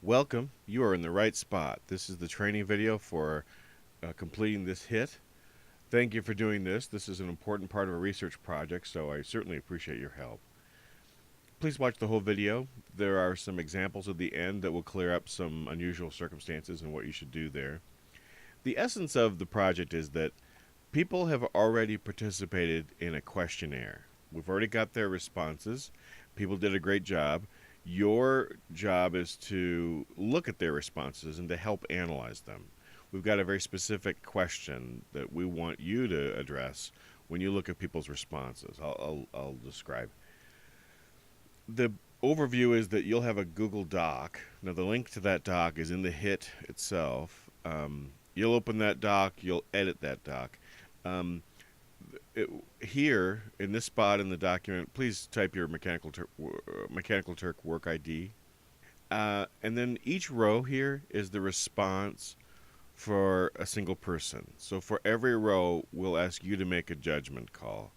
Welcome. You are in the right spot. This is the training video for completing this HIT. Thank you for doing this. This is an important part of a research project, so I certainly appreciate your help. Please watch the whole video. There are some examples at the end that will clear up some unusual circumstances and what you should do there. The essence of the project is that people have already participated in a questionnaire. We've already got their responses. People did a great job. Your job is to look at their responses and to help analyze them. We've got a very specific question that we want you to address when you look at people's responses. I'll describe. The overview is that you'll have a Google Doc. Now, the link to that doc is in the HIT itself. You'll open that doc, you'll edit that doc. Um, Here in this spot in the document, please type your Mechanical Turk work ID, and then each row here is the response for a single person. So for every row, we'll ask you to make a judgment call.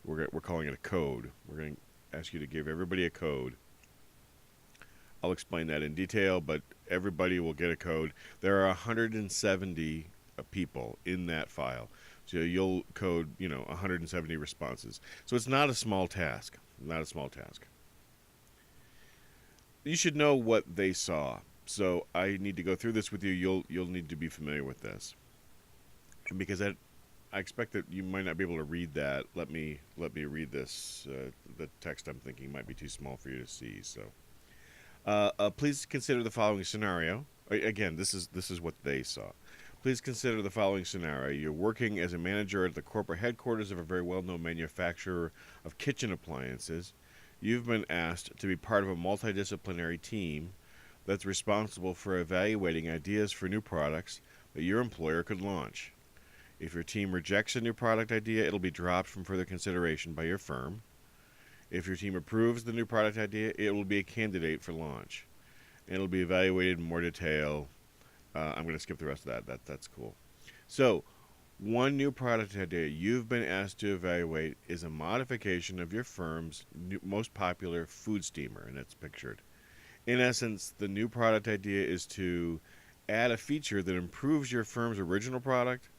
We're calling it a code. We're going to ask you to give everybody a code. I'll explain that in detail, but everybody will get a code. There are 170 people in that file. So you'll code, 170 responses. So it's not a small task. Not a small task. You should know what they saw. So I need to go through this with you. You'll need to be familiar with this. And because I expect that you might not be able to read that. Let me read this. The text I'm thinking might be too small for you to see. So please consider the following scenario. Again, this is what they saw. Please consider the following scenario. You're working as a manager at the corporate headquarters of a very well-known manufacturer of kitchen appliances. You've been asked to be part of a multidisciplinary team that's responsible for evaluating ideas for new products that your employer could launch. If your team rejects a new product idea, it'll be dropped from further consideration by your firm. If your team approves the new product idea, it will be a candidate for launch. And it'll be evaluated in more detail. I'm going to skip the rest of that. That's cool. So, one new product idea you've been asked to evaluate is a modification of your firm's most popular food steamer, and it's pictured. In essence, the new product idea is to add a feature that improves your firm's original product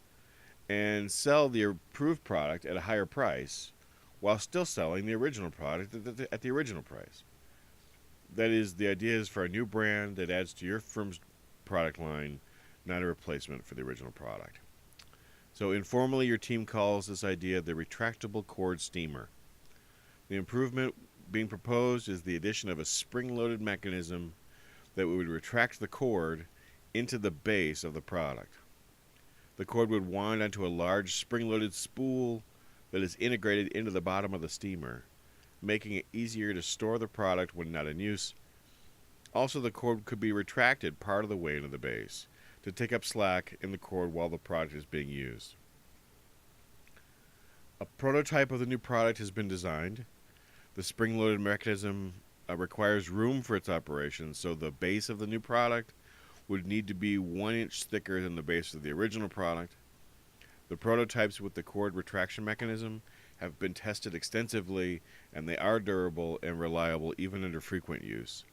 and sell the approved product at a higher price while still selling the original product at the original price. That is, the idea is for a new brand that adds to your firm's product line, not a replacement for the original product. So informally, your team calls this idea the retractable cord steamer. The improvement being proposed is the addition of a spring-loaded mechanism that would retract the cord into the base of the product. The cord would wind onto a large spring-loaded spool that is integrated into the bottom of the steamer, making it easier to store the product when not in use. Also, the cord could be retracted part of the way into the base to take up slack in the cord while the product is being used. A prototype of the new product has been designed. The spring-loaded mechanism requires room for its operation, so the base of the new product would need to be 1 inch thicker than the base of the original product. The prototypes with the cord retraction mechanism have been tested extensively, and they are durable and reliable even under frequent use.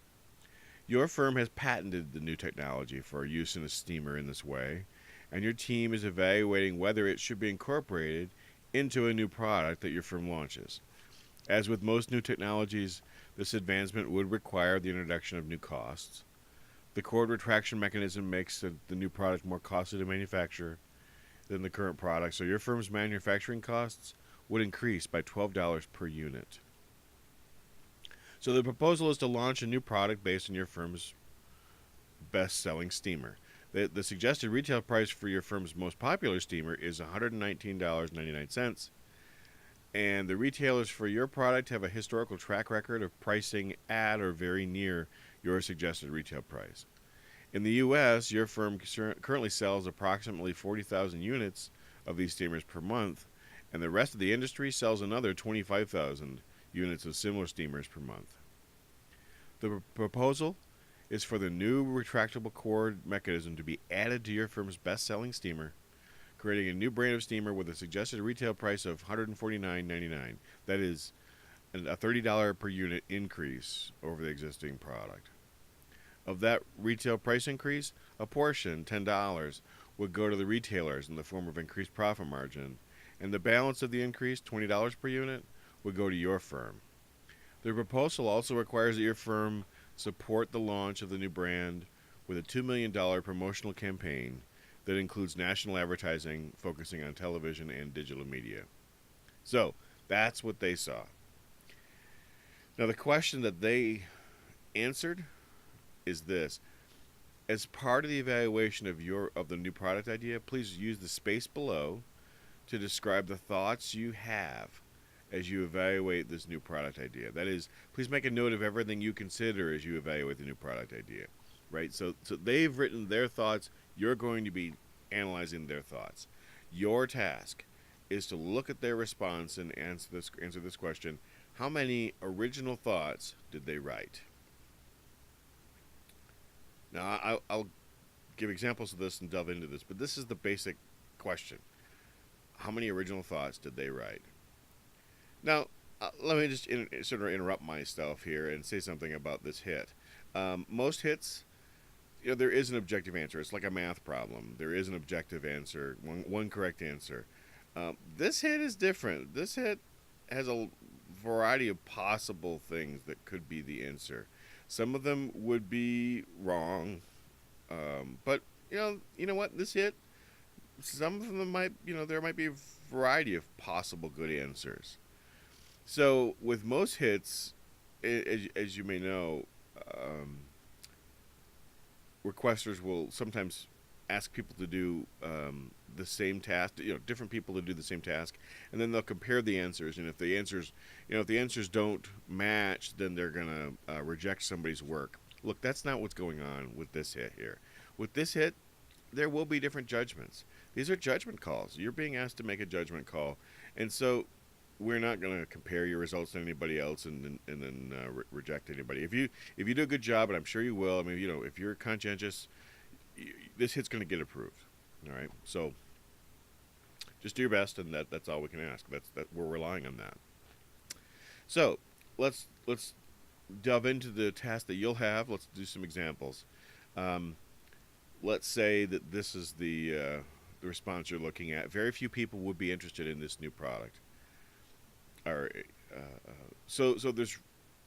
Your firm has patented the new technology for use in a steamer in this way, and your team is evaluating whether it should be incorporated into a new product that your firm launches. As with most new technologies, this advancement would require the introduction of new costs. The cord retraction mechanism makes the new product more costly to manufacture than the current product, so your firm's manufacturing costs would increase by $12 per unit. So the proposal is to launch a new product based on your firm's best-selling steamer. The suggested retail price for your firm's most popular steamer is $119.99, and the retailers for your product have a historical track record of pricing at or very near your suggested retail price. In the U.S., your firm currently sells approximately 40,000 units of these steamers per month, and the rest of the industry sells another 25,000 units of similar steamers per month. The proposal is for the new retractable cord mechanism to be added to your firm's best-selling steamer, creating a new brand of steamer with a suggested retail price of $149.99. That is a $30 per unit increase over the existing product. Of that retail price increase, a portion, $10, would go to the retailers in the form of increased profit margin, and the balance of the increase, $20 per unit, would go to your firm. The proposal also requires that your firm support the launch of the new brand with a $2 million promotional campaign that includes national advertising focusing on television and digital media. So, that's what they saw. Now, the question that they answered is this: as part of the evaluation of the new product idea, please use the space below to describe the thoughts you have as you evaluate this new product idea. That is, please make a note of everything you consider as you evaluate the new product idea. Right? So they've written their thoughts. You're going to be analyzing their thoughts. Your task is to look at their response and answer this question: how many original thoughts did they write? Now, I'll give examples of this and delve into this, but this is the basic question. How many original thoughts did they write? Now, let me just sort of interrupt myself here and say something about this hit. Most hits, there is an objective answer. It's like a math problem. There is an objective answer, one correct answer. This hit is different. This hit has a variety of possible things that could be the answer. Some of them would be wrong, but you know what? This hit, some of them might, there might be a variety of possible good answers. So with most hits, as you may know, requesters will sometimes ask people to do the same task, different people to do the same task, and then they'll compare the answers. And if the answers don't match, then they're gonna reject somebody's work. Look, that's not what's going on with this hit here. With this hit, there will be different judgments. These are judgment calls. You're being asked to make a judgment call, and so we're not going to compare your results to anybody else and then reject anybody. If you do a good job, and I'm sure you will. I mean, if you're conscientious, this hit's going to get approved. All right, so just do your best, and that's all we can ask. That we're relying on that. So let's delve into the task that you'll have. Let's do some examples. Let's say that this is the response you're looking at. Very few people would be interested in this new product. So there's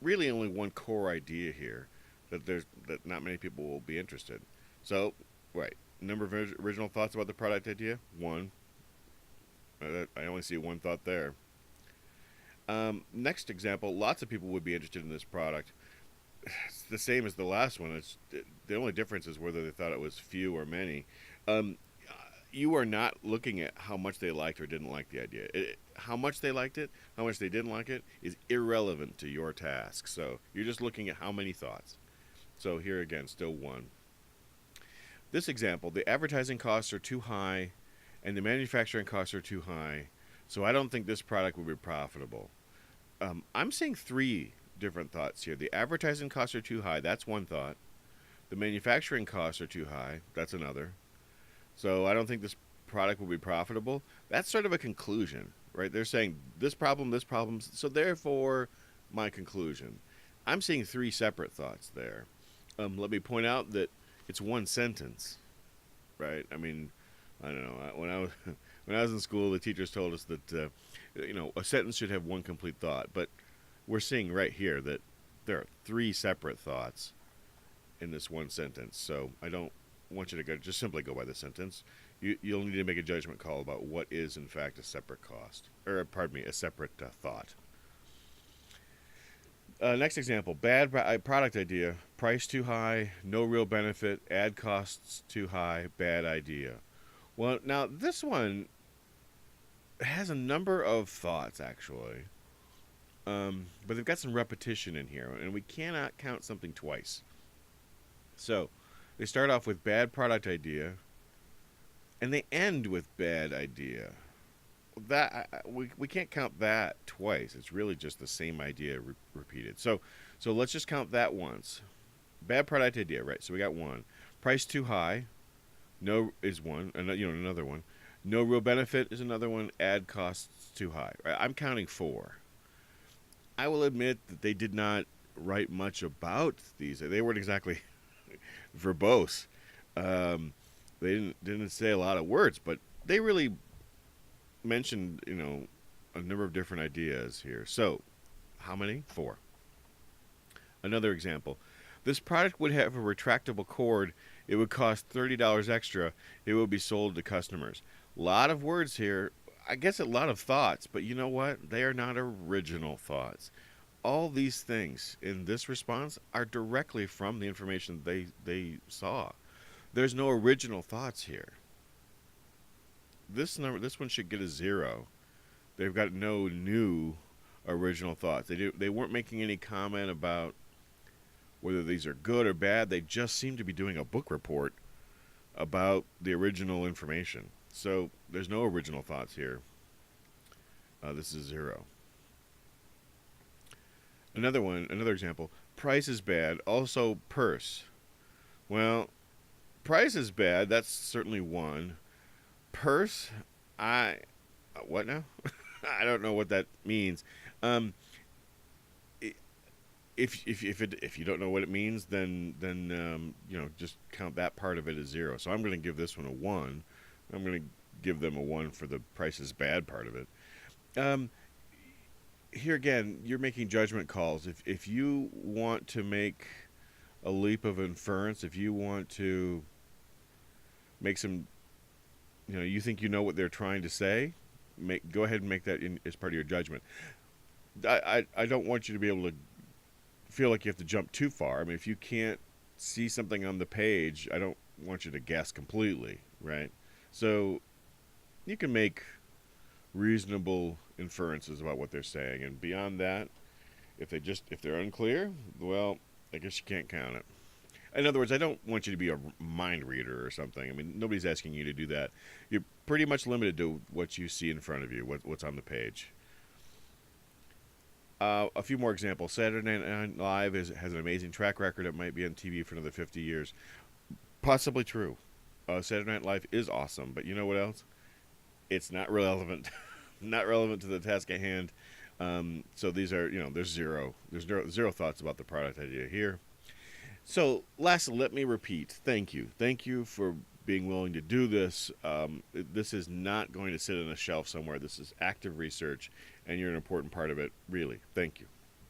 really only one core idea here that not many people will be interested. So, right, number of original thoughts about the product idea, 1. I only see one thought there. Next example, lots of people would be interested in this product. It's the same as the last one. The only difference is whether they thought it was few or many. You are not looking at how much they liked or didn't like the idea. How much they liked it, how much they didn't like it, is irrelevant to your task. So you're just looking at how many thoughts. So here again, still 1. This example, the advertising costs are too high and the manufacturing costs are too high, so I don't think this product will be profitable. I'm seeing 3 different thoughts here. The advertising costs are too high. That's one thought. The manufacturing costs are too high. That's another. So I don't think this product will be profitable. That's sort of a conclusion, right? They're saying this problem, so therefore my conclusion. I'm seeing 3 separate thoughts there. Let me point out that it's one sentence, right? I mean, I don't know. When I was in school, the teachers told us that a sentence should have one complete thought, but we're seeing right here that there are 3 separate thoughts in this one sentence. So I don't want you to just simply go by the sentence. You'll need to make a judgment call about what is in fact a separate a separate thought. Next example, bad product idea, price too high, no real benefit, ad costs too high, bad idea. Well, now this one has a number of thoughts actually, but they've got some repetition in here, and we cannot count something twice. So they start off with bad product idea, and they end with bad idea. That we can't count that twice. It's really just the same idea repeated. So let's just count that once. Bad product idea, right? So we got 1. Price too high, no is 1. Another one. No real benefit is another one. Ad costs too high. Right? I'm counting 4. I will admit that they did not write much about these. They weren't exactly verbose. They didn't say a lot of words, but they really mentioned, a number of different ideas here. So, how many? Four. Another example. This product would have a retractable cord. It would cost $30 extra. It would be sold to customers. A lot of words here. I guess a lot of thoughts, but you know what? They are not original thoughts. All these things in this response are directly from the information they saw. There's no original thoughts here. This one should get a 0. They've got no new original thoughts. They weren't making any comment about whether these are good or bad. They just seem to be doing a book report about the original information. So there's no original thoughts here. This is 0. Another example. Price is bad. Also, purse. Well, price is bad. That's certainly one. Purse, what now? I don't know what that means. Um, if you don't know what it means, then just count that part of it as 0. So I'm going to give this one a 1. I'm going to give them a 1 for the price is bad part of it. Here again, you're making judgment calls. If you want to make a leap of inference, if you want to make some, you think you know what they're trying to say, go ahead and make that as part of your judgment. I don't want you to be able to feel like you have to jump too far. I mean, if you can't see something on the page, I don't want you to guess completely, right? So you can make reasonable inferences about what they're saying, and beyond that, if they're unclear, well, I guess you can't count it. In other words, I don't want you to be a mind reader or something. I mean, nobody's asking you to do that. You're pretty much limited to what you see in front of you, what's on the page. A few more examples. Saturday Night Live has an amazing track record. It might be on TV for another 50 years. Possibly true. Saturday Night Live is awesome, but you know what else? It's not relevant. Not relevant to the task at hand. So these are, there's zero thoughts about the product idea here. So lastly, let me repeat. Thank you. Thank you for being willing to do this. This is not going to sit on a shelf somewhere. This is active research, and you're an important part of it. Really. Thank you.